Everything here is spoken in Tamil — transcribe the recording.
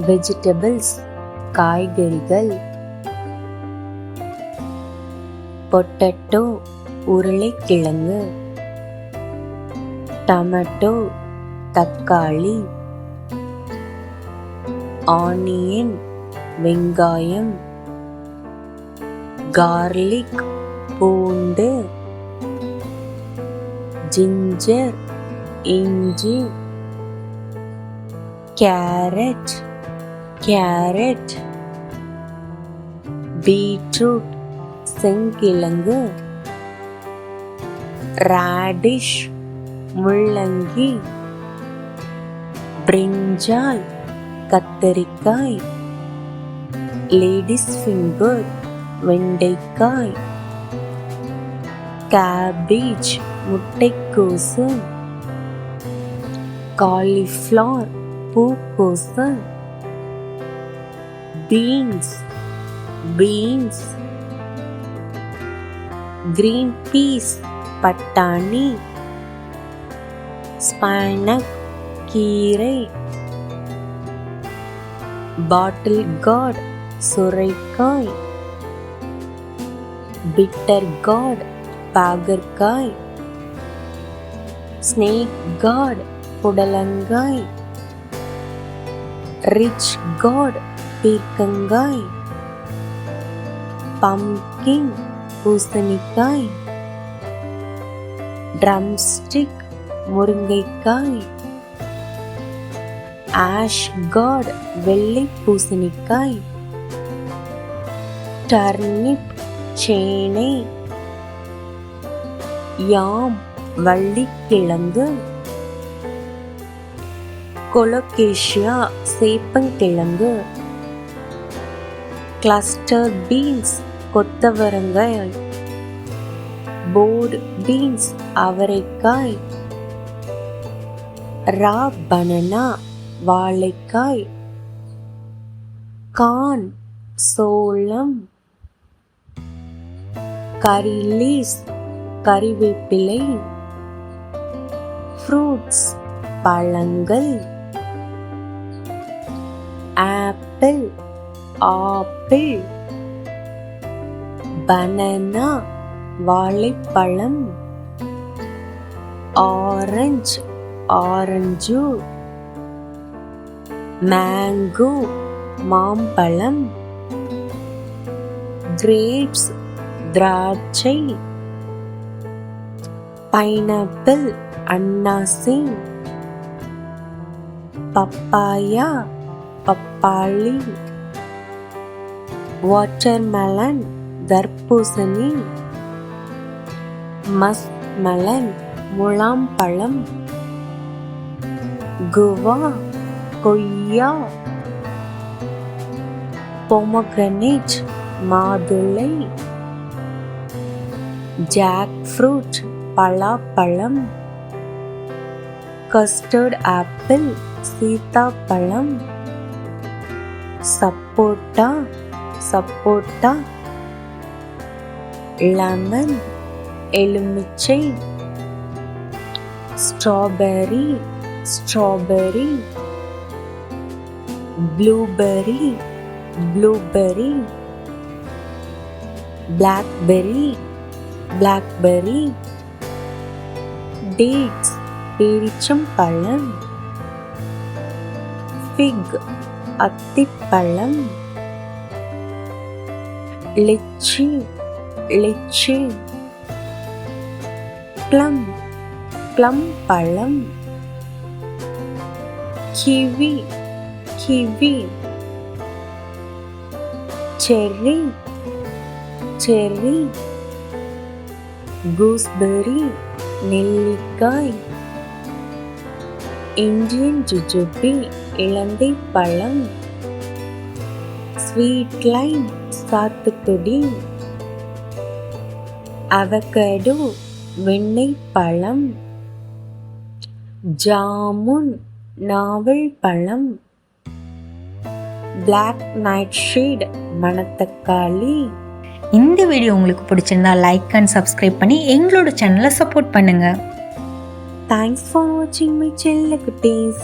வெஜிடபிள்ஸ் காய்கறிகள், பொட்டேட்டோ உருளைக்கிழங்கு, டொமேட்டோ தக்காளி, ஆனியன் வெங்காயம், கார்லிக் பூண்டு, ஜிஞ்சர் இஞ்சி, கேரட் பீட்ரூட் செங்கிழங்கு, ராடிஷ் முள்ளங்கி, பிரிஞ்சால் கத்தரிக்காய், லேடிஸ் ஃபிங்கர் வெண்டைக்காய், கேபேஜ் முட்டைக்கோசு, காலிஃப்ளவர் பூக்கோசு, பீன்ஸ் கிரீன் பீஸ் பட்டாணி, ஸ்பைனக் கீரை, பாட்டில் கார்ட் சுரைக்காய், பிட்டர் கார்ட் பாகற்காய், ஸ்னேக் கார்ட் புடலங்காய், ரிச் கார்ட் பீர்க்கங்காய், பம்கின் பூசணிக்காய், ட்ரம்ஸ்டிக் முருங்கைக்காய், ஆஷ் கார்ட் வெள்ளை பூசணிக்காய், டர்னிப் சேனை, யாம் வள்ளிக்கிழங்கு, கொலோகேஷியா சேப்பங்கிழங்கு, கிளஸ்டர் பீன்ஸ் கொத்தவரங்காய், போர்டு பீன்ஸ் அவரைக்காய், ரா பனானா வாழைக்காய், கார்ன் சோளம், கரி லீவ்ஸ் கறிவேப்பிலை, ஃப்ரூட்ஸ் பழங்கள், ஆப்பிள் பனானா வாழைப்பழம், ஆரஞ்சு, மேங்கோ மாம்பழம், கிரேப்ஸ் திராட்சை, பைனாப்பிள் அன்னாசி, பப்பாயா பப்பாளி, வாட்டர்மெலன் தர்பூசணி, மஸ்க்மெலன் முலாம்பழம், குவா கொய்யா, பொமோகிரனேட் மாதுளை, ஜாக் ஃப்ரூட் பலாப்பழம், கஸ்டர்ட் ஆப்பிள் சீதாப்பழம், சப்போட்டா லெமன் எலுமிச்சை, ஸ்ட்ராபெரி ப்ளூபெரி பிளாக்பெரி, டேட்ஸ் பேரிச்சம்பழம், ஃபிக் அத்திப்பழம், லிச்சி ப்ளம் பழம், கிவி செர்ரி, கூஸ்பெர்ரி நெல்லிக்காய், இந்தியன் ஜுஜுபி இலந்தை பழம், ஸ்வீட் லைம் சாத்துக்குடி, அவகேடோ வெண்ணெய் பழம், ஜாமுன் நாவல் பழம், பிளாக் நைட் ஷேட் மணத்தக்காளி. இந்த வீடியோ உங்களுக்கு பிடிச்சிருந்தா லைக் அண்ட் சப்ஸ்கிரைப் பண்ணி எங்களோட சேனலை சப்போர்ட் பண்ணுங்க. தேங்க்ஸ் ஃபார் வாட்சிங் மை செல்ல குட்டீஸ்.